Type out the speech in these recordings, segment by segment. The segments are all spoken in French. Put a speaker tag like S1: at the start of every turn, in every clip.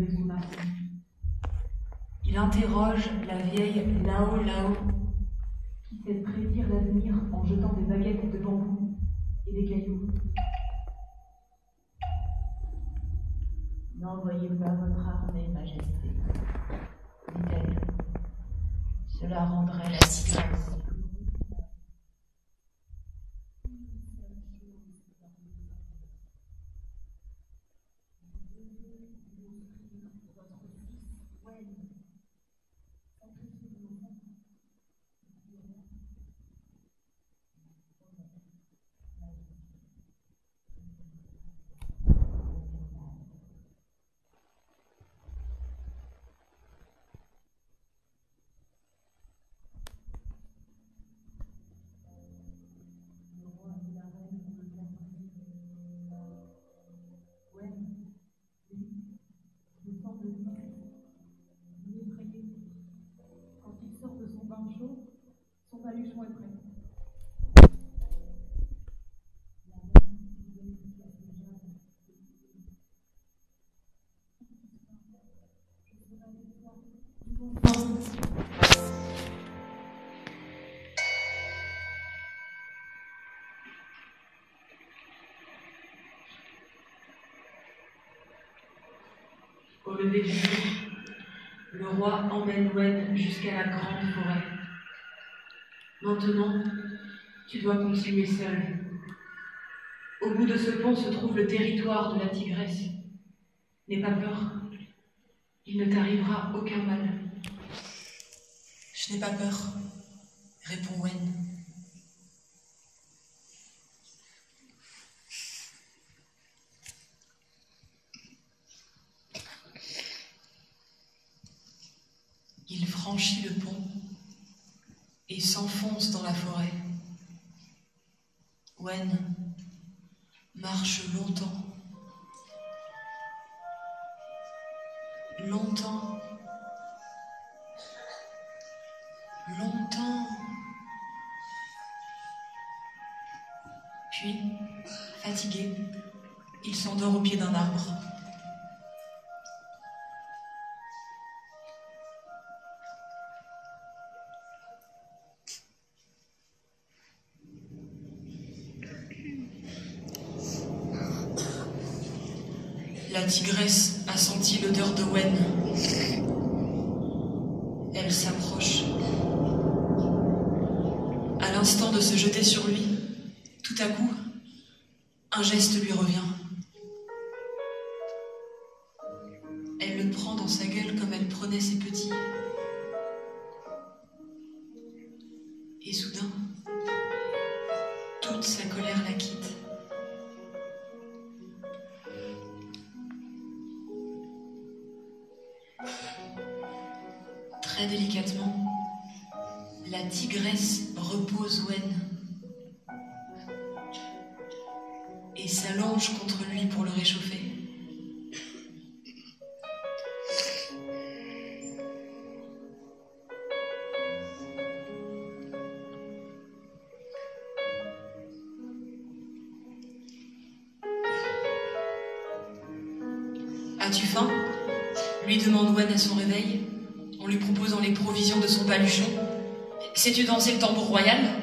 S1: vaisseau marin.
S2: Il interroge la vieille Lao Lao,
S1: qui sait prédire l'avenir en jetant des baguettes de bambou et des cailloux.
S3: N'envoyez pas votre armée, Majesté, dit-elle. Cela rendrait la tigresse.
S1: Quand il sort de son bain chaud, son baluchon est prêt.
S2: Au lever du jour, le roi emmène Wen jusqu'à la grande forêt. Maintenant, tu dois continuer seul. Au bout de ce pont se trouve le territoire de la tigresse. N'aie pas peur, il ne t'arrivera aucun mal.
S4: Je n'ai pas peur, répond Wen. Il franchit le pont et s'enfonce dans la forêt. Wen marche longtemps. Longtemps. Longtemps. Puis, fatigué, il s'endort au pied d'un arbre. La tigresse a senti l'odeur de Wen. Elle s'approche. À l'instant de se jeter sur lui, tout à coup, un geste lui revient. Elle le prend dans sa gueule comme elle prenait ses petits. Et soudain, toute sa colère la quitte. Très délicatement, la tigresse repose Wen et s'allonge contre lui pour le réchauffer. As-tu faim ? Lui demande Wen à son réveil, en lui proposant les provisions de son baluchon. Sais-tu danser le tambour royal ?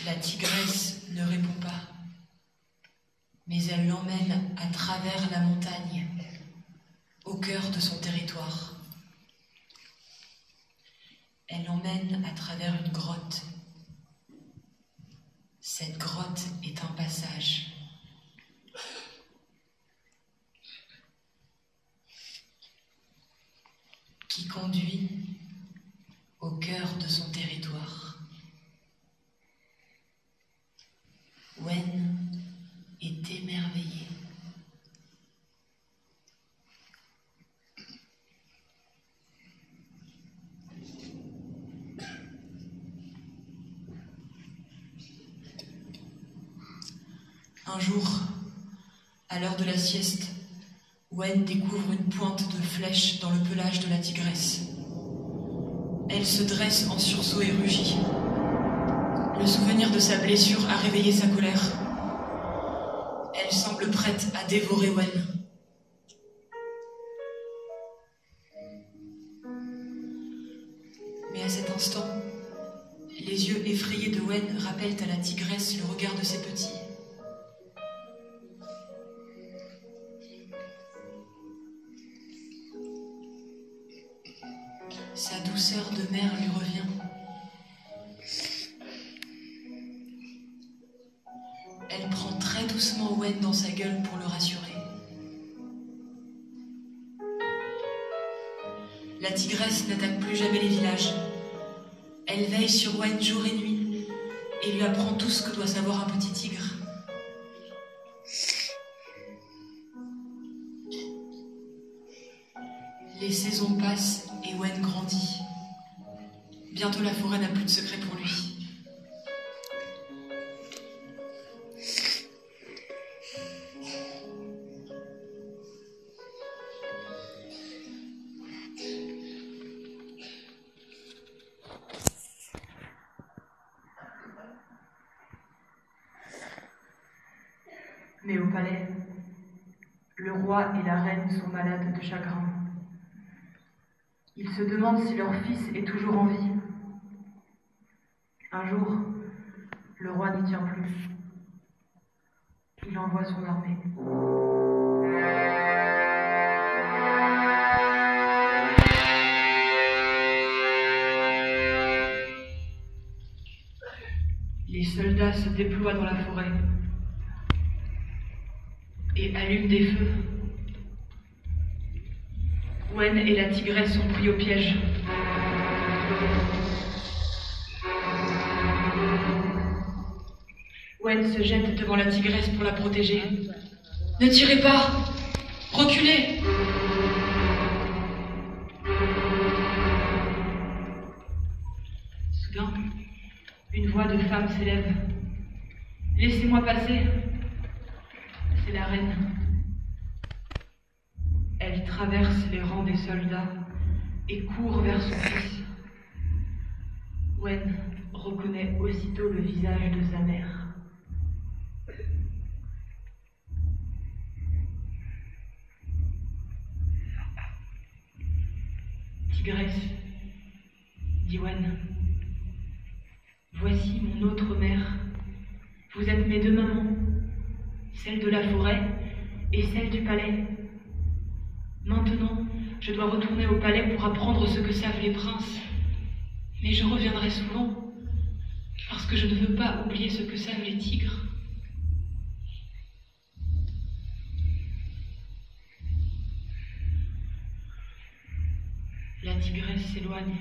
S4: La tigresse ne répond pas, mais elle l'emmène à travers la montagne, au cœur de son territoire. Elle l'emmène à travers une grotte. Cette grotte est un passage. Qui conduit au cœur de son territoire. Wen est émerveillé. Un jour, à l'heure de la sieste, Wen découvre une pointe de flèche dans le pelage de la tigresse. Elle se dresse en sursaut et rugit. Le souvenir de sa blessure a réveillé sa colère. semble prête à dévorer Wen. Mais à cet instant, les yeux effrayés de Wen rappellent à la tigresse le regard de ses petits. Sa douceur de mère lui revient. Elle prend très doucement Wen dans sa gueule pour le rassurer. La tigresse n'attaque plus jamais les villages. Elle veille sur Wen jour et nuit et lui apprend tout ce que doit savoir un petit tigre. Les saisons passent et Wen grandit. Bientôt la forêt n'a plus de secret pour lui.
S2: Mais au palais, le roi et la reine sont malades de chagrin. Ils se demandent si leur fils est toujours en vie. Un jour, le roi n'y tient plus. Il envoie son armée. Les soldats se déploient dans la forêt et allument des feux. Wen et la tigresse sont pris au piège. Wen se jette devant la tigresse pour la protéger. « Ne tirez pas! Reculez !» Soudain, une voix de femme s'élève. « Laissez-moi passer !» C'est la reine. Elle traverse les rangs des soldats et court vers son fils. Wen reconnaît aussitôt le visage de sa mère. Tigresse, dit Wen, voici mon autre mère. Vous êtes mes deux mamans, celle de la forêt et celle du palais. Maintenant, je dois retourner au palais pour apprendre ce que savent les princes. Mais je reviendrai souvent, parce que je ne veux pas oublier ce que savent les tigres. La tigresse s'éloigne,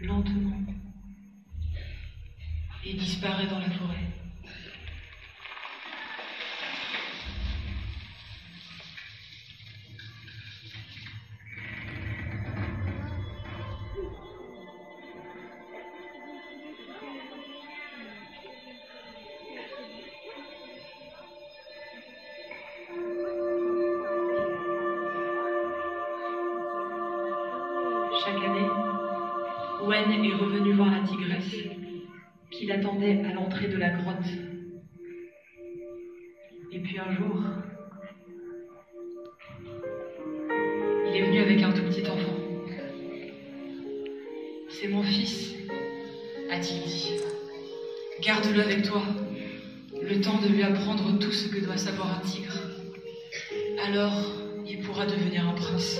S2: lentement, et disparaît dans la forêt. Chaque année, Wen est revenu voir la tigresse, qui l'attendait à l'entrée de la grotte. Et puis un jour, il est venu avec un tout petit enfant. « C'est mon fils, a-t-il dit. Garde-le avec toi, le temps de lui apprendre tout ce que doit savoir un tigre. Alors, il pourra devenir un prince. »